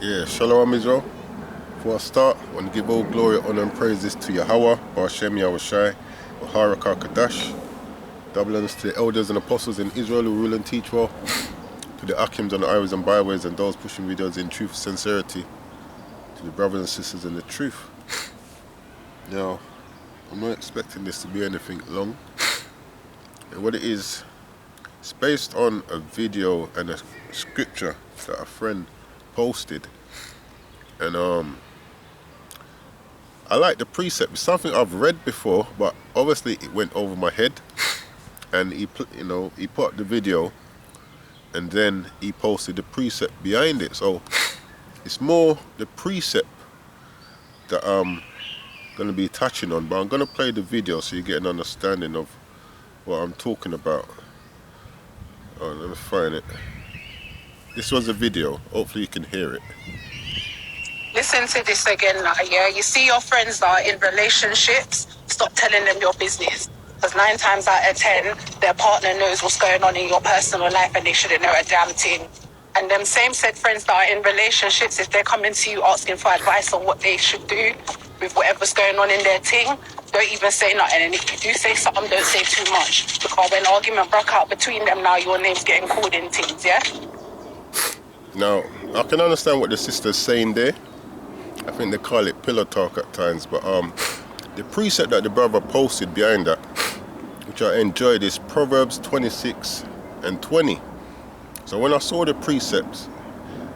Yeah, Shalom Israel. Before I start, I want to give all glory, honor and praises to Yahweh, Ba'ashem Yahushai, Baharak Kadash. Double honors to the elders and apostles in Israel who rule and teach well, to the Akims on the highways and byways and those pushing videos in truth and sincerity, to the brothers and sisters in the truth. Now, I'm not expecting this to be anything long. And what it is, it's based on a video and a scripture that a friend posted. And I like the precept. It's something I've read before, but obviously it went over my head. And he put up the video, and then he posted the precept behind it. So it's more the precept that I'm going to be touching on, but I'm going to play the video so you get an understanding of what I'm talking about. Oh, let me find it. This was a video. Hopefully you can hear it. Listen to this again now, yeah? You see your friends that are in relationships, stop telling them your business. Because 9 times out of 10, their partner knows what's going on in your personal life and they shouldn't know a damn thing. And them same said friends that are in relationships, if they're coming to you asking for advice on what they should do with whatever's going on in their thing, don't even say nothing. And if you do say something, don't say too much. Because when argument broke out between them now, your name's getting called in things, yeah? Now, I can understand what the sister's saying there. I think they call it pillow talk at times, but the precept that the brother posted behind that, which I enjoyed, is Proverbs 26 and 20. So when I saw the precepts,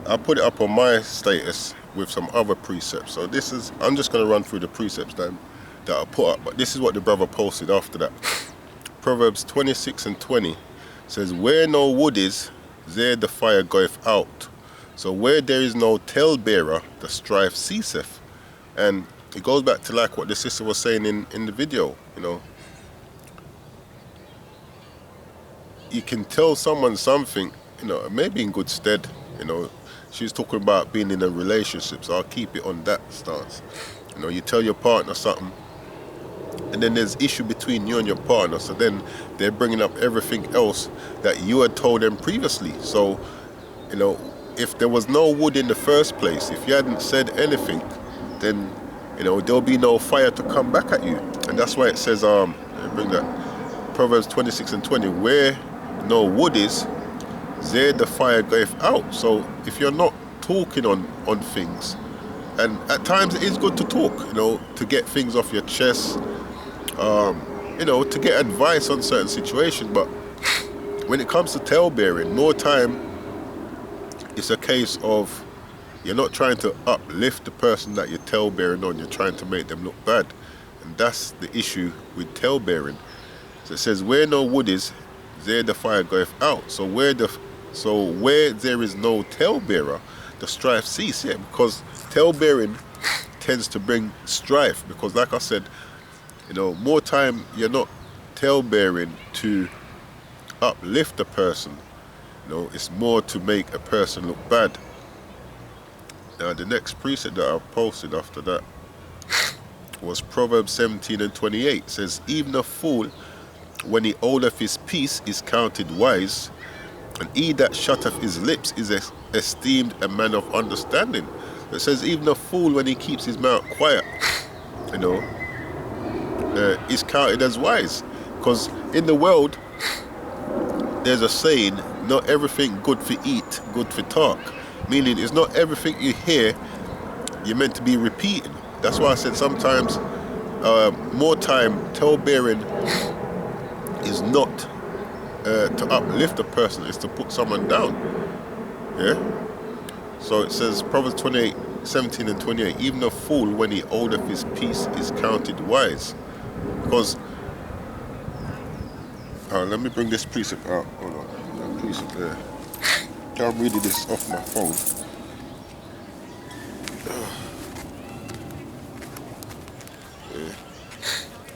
I put it up on my status with some other precepts. So this is, I'm just going to run through the precepts that I put up, but this is what the brother posted after that. Proverbs 26 and 20 says, "Where no wood is, there the fire goeth out. So where there is no talebearer, the strife ceaseth." And it goes back to like what the sister was saying in the video, You can tell someone something, maybe in good stead, She was talking about being in a relationship, so I'll keep it on that stance. You tell your partner something, and then there's issue between you and your partner, so then they're bringing up everything else that you had told them previously. So, if there was no wood in the first place, if you hadn't said anything, then there'll be no fire to come back at you. And that's why it says, bring that, Proverbs 26 and 20, "Where no wood is, there the fire goeth out." So if you're not talking on things, and at times it is good to talk, to get things off your chest, to get advice on certain situations, but when it comes to talebearing, more time it's a case of you're not trying to uplift the person that you're talebearing on, you're trying to make them look bad. And that's the issue with talebearing. So it says, "Where no wood is, there the fire goeth out." So where there is no talebearer, the strife cease. Yeah, because talebearing tends to bring strife, because like I said, more time you're not talebearing to uplift the person. It's more to make a person look bad. Now the next precept that I posted after that was Proverbs 17 and 28. It says, "Even a fool, when he holdeth his peace, is counted wise, and he that shutteth his lips is esteemed a man of understanding." It says even a fool, when he keeps his mouth quiet, is counted as wise. Because in the world, there's a saying, not everything good for eat, good for talk. Meaning, it's not everything you hear you're meant to be repeating. That's why I said sometimes more time talebearing is not to uplift a person, is to put someone down. Yeah? So it says, Proverbs 17 and 28, "Even a fool, when he holdeth his peace, is counted wise." Because, let me bring this precept out. Hold on, that precept there. I'm reading this off my phone. Yeah.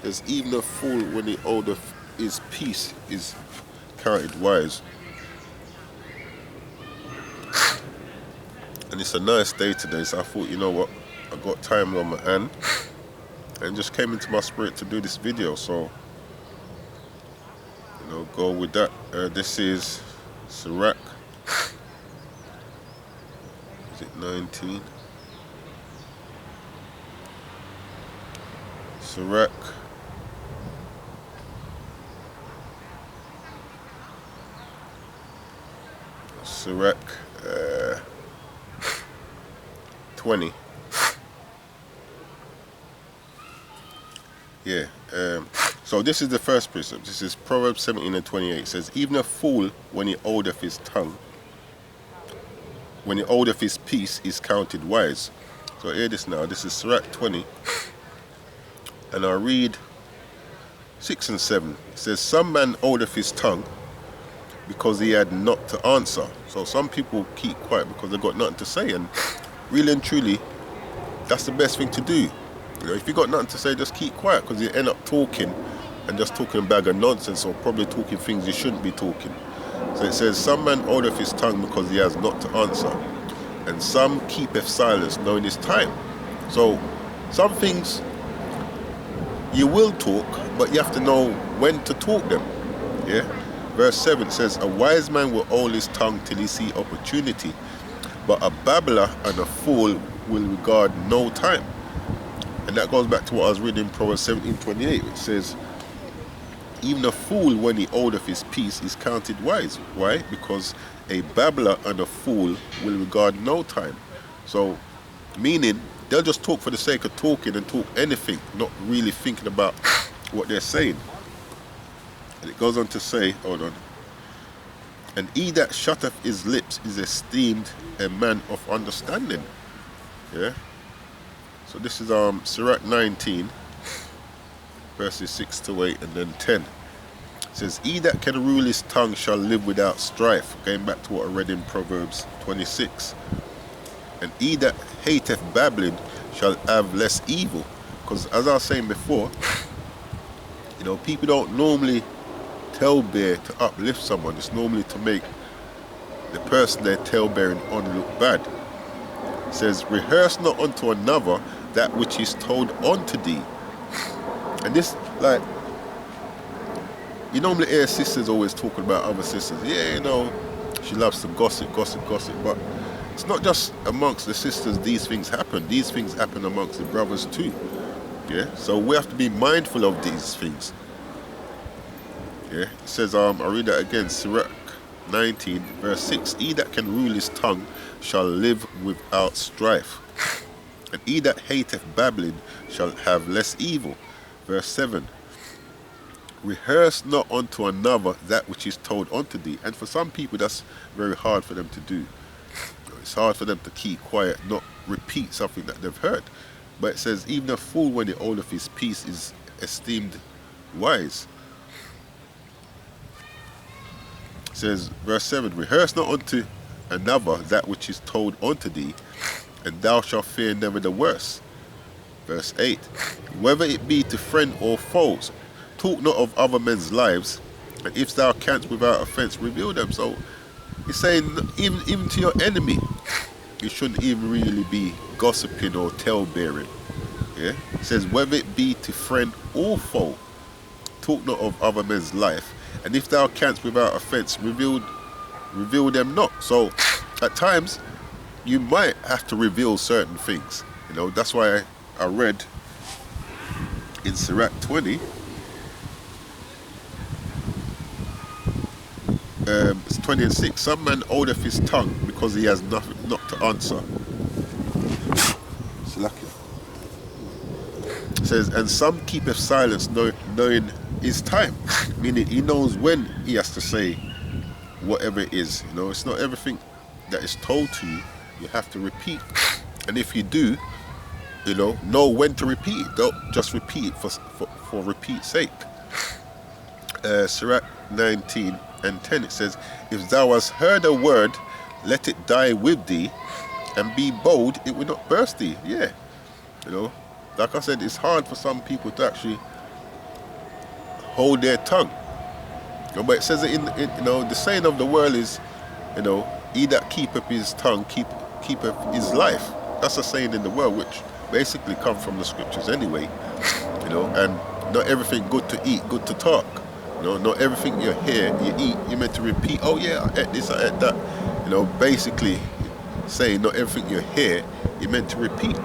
There's even a fool, when he holdeth his peace, is counted wise. And it's a nice day today, so I thought, you know what, I got time on my hand, and just came into my spirit to do this video, so go with that. This is Sirach. it 19? Sirach. Sirach 20. Yeah. So this is the first precept. This is Proverbs 17 and 28. It says, even a fool, when he holdeth his tongue, when he holdeth his peace, is counted wise. So hear this now. This is Sirach 20. And I'll read 6 and 7. It says, some man holdeth his tongue because he had not to answer. So some people keep quiet because they've got nothing to say. And really and truly, that's the best thing to do. You know, if you got nothing to say, just keep quiet, because you end up talking and just talking a bag of nonsense, or probably talking things you shouldn't be talking. So it says, some man holdeth his tongue because he has not to answer, and some keepeth silence, knowing his time. So some things you will talk, but you have to know when to talk them. Yeah. Verse 7 says, a wise man will hold his tongue till he see opportunity, but a babbler and a fool will regard no time. And that goes back to what I was reading in Proverbs 17:28, which says, even a fool, when he holdeth his peace, is counted wise. Why? Because a babbler and a fool will regard no time. So, meaning, they'll just talk for the sake of talking and talk anything, not really thinking about what they're saying. And it goes on to say, hold on, and he that shutteth his lips is esteemed a man of understanding. Yeah. So this is Sirach 19, verses 6 to 8, and then 10. It says, he that can rule his tongue shall live without strife. Going back to what I read in Proverbs 26. And he that hateth babbling shall have less evil. Because as I was saying before, you know, people don't normally talebear to uplift someone. It's normally to make the person they're talebearing on look bad. It says, rehearse not unto another that which is told unto thee. And this, like, you normally hear sisters always talking about other sisters. Yeah, you know, she loves to gossip. But it's not just amongst the sisters these things happen. These things happen amongst the brothers too. Yeah, so we have to be mindful of these things. Yeah, it says, I read that again, Sirach 19, verse 6. He that can rule his tongue shall live without strife, and he that hateth babbling shall have less evil. Verse 7. Rehearse not unto another that which is told unto thee. And for some people, that's very hard for them to do. It's hard for them to keep quiet, not repeat something that they've heard. But it says, even a fool, when he holdeth his peace, is esteemed wise. It says, verse 7, rehearse not unto another that which is told unto thee, and thou shalt fear never the worst. Verse 8, whether it be to friend or foes, talk not of other men's lives, and if thou canst without offense reveal them. So he's saying, even to your enemy, you shouldn't even really be gossiping or talebearing. Yeah? It says, whether it be to friend or foe, talk not of other men's life, and if thou canst without offense reveal them not. So at times you might have to reveal certain things. You know, that's why I read in Sirach 20, it's 20 and 6. Some man holdeth his tongue because he has nothing not to answer. It's lucky. It says, and some keepeth silence, knowing his time, meaning he knows when he has to say whatever it is. You know, it's not everything that is told to you you have to repeat. And if you do, you know when to repeat it. Don't just repeat it for repeat's sake. Sirach 19 and 10, it says, if thou hast heard a word, let it die with thee, and be bold, it will not burst thee. Yeah, you know, like I said, it's hard for some people to actually hold their tongue. You know, but it says that in you know, the saying of the world is, you know, he that keepeth his tongue keepeth his life. That's a saying in the world, which basically comes from the scriptures anyway. You know, and not everything good to eat, good to talk. You know, not everything you hear, you eat, you're meant to repeat. Oh yeah, I ate this, I ate that. You know, basically, saying not everything you hear you're meant to repeat.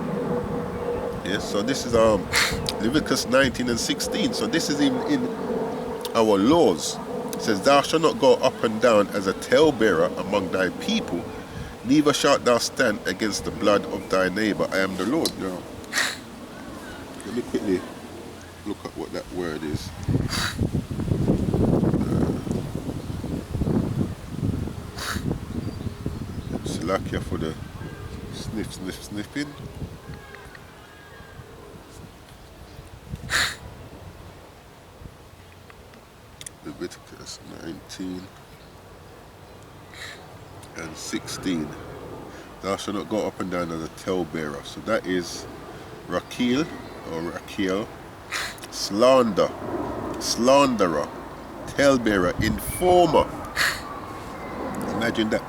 Yeah, so this is Leviticus 19 and 16. So this is even in our laws. It says, thou shalt not go up and down as a talebearer among thy people, neither shalt thou stand against the blood of thy neighbor. I am the Lord. Now, let me quickly look at what that word is. Salakia for the sniffing. Leviticus 19 and 16. Thou shalt not go up and down as a talebearer. So that is Rakil or Rakiel, slander, slanderer, talebearer, informer. Imagine that.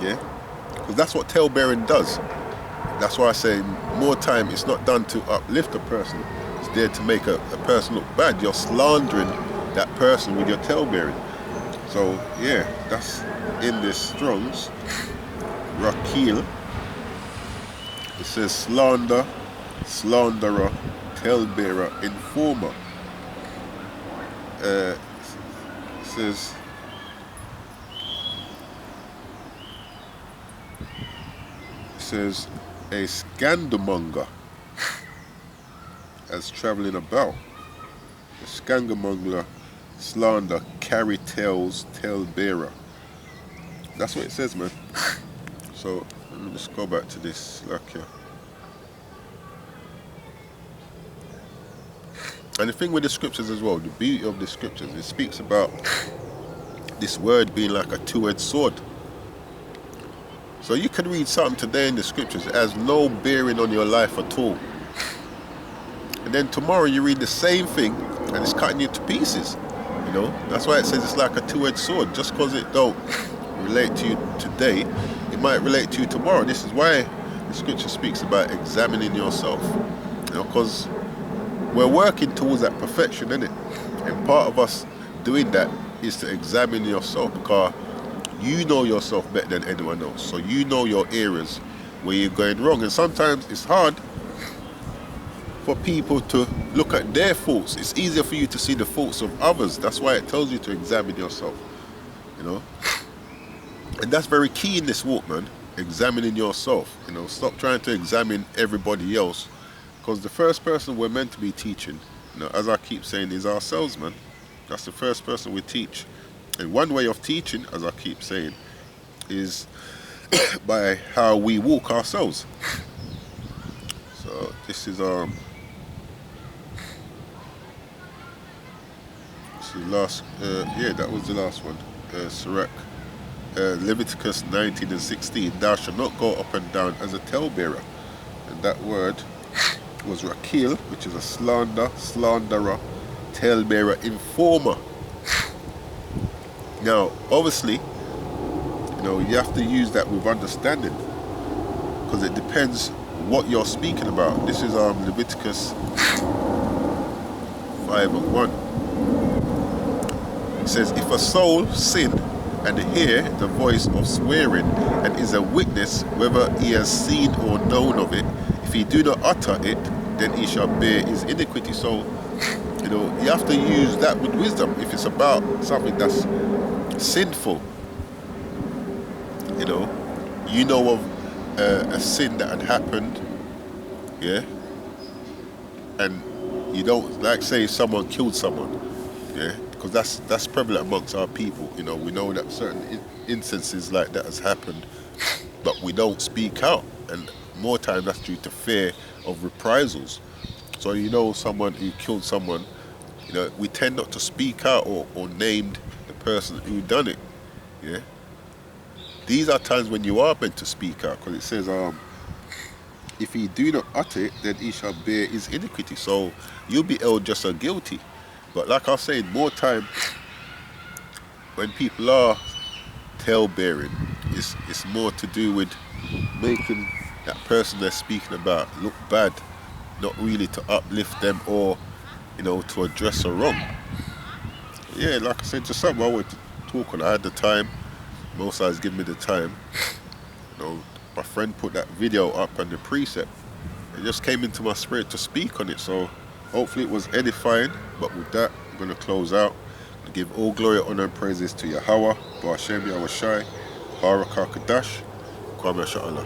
Yeah? Because that's what talebearing does. That's why I say more time it's not done to uplift a person. It's there to make a person look bad. You're slandering that person with your talebearing. So yeah, that's in this Strong's. Rakil. It says slander, slanderer, talebearer, informer. It says a scandalmonger as travelling about. A scandalmonger, slander, carry tales, talebearer. That's what it says, man. So let me just go back to this here. And the thing with the scriptures as well, the beauty of the scriptures, it speaks about this word being like a two-edged sword. So you can read something today in the scriptures, it has no bearing on your life at all. And then tomorrow you read the same thing and it's cutting you to pieces. You know, that's why it says it's like a two-edged sword. Just because it don't relate to you today, it might relate to you tomorrow. This is why the scripture speaks about examining yourself. You know, because we're working towards that perfection, isn't it? And part of us doing that is to examine yourself, because you know yourself better than anyone else. So you know your areas where you're going wrong. And sometimes it's hard for people to look at their faults. It's easier for you to see the faults of others. That's why it tells you to examine yourself. You know? And that's very key in this walk, man. Examining yourself. You know, stop trying to examine everybody else. Because the first person we're meant to be teaching, you know, as I keep saying, is ourselves, man. That's the first person we teach. And one way of teaching, as I keep saying, is by how we walk ourselves. So this is last. Yeah, that was the last one. Sirach, Leviticus 19 and 16. Thou shalt not go up and down as a talebearer. And that word was Rakil, which is a slanderer, talebearer, informer. Now, obviously, you know, you have to use that with understanding, because it depends what you're speaking about. This is Leviticus 5 and 1. It says, if a soul sin and hear the voice of swearing and is a witness whether he has seen or known of it, if he do not utter it, then he shall bear his iniquity. So, you know, you have to use that with wisdom. If it's about something that's sinful, you know of a sin that had happened, yeah, and you don't, like, say someone killed someone, yeah, because that's prevalent amongst our people. You know, we know that certain instances like that has happened, but we don't speak out, and more time that's due to fear of reprisals. So you know, someone who killed someone, you know, we tend not to speak out or name the person who done it. Yeah. These are times when you are meant to speak out, because it says, if he do not utter it, then he shall bear his iniquity. So you'll be held just as guilty. But like I was saying, more time when people are tale-bearing, it's more to do with making that person they're speaking about look bad, not really to uplift them or, you know, to address a wrong. Yeah, like I said, just something I wanted to talk on. I had the time. Most guys give me the time. You know, my friend put that video up and the precept. It just came into my spirit to speak on it. So hopefully it was edifying. But with that, I'm going to close out. I give all glory, honor, and praises to Yahweh, Ba'ashem Yahweh Shai, Barakah Kadash, Kwame Sha'Allah.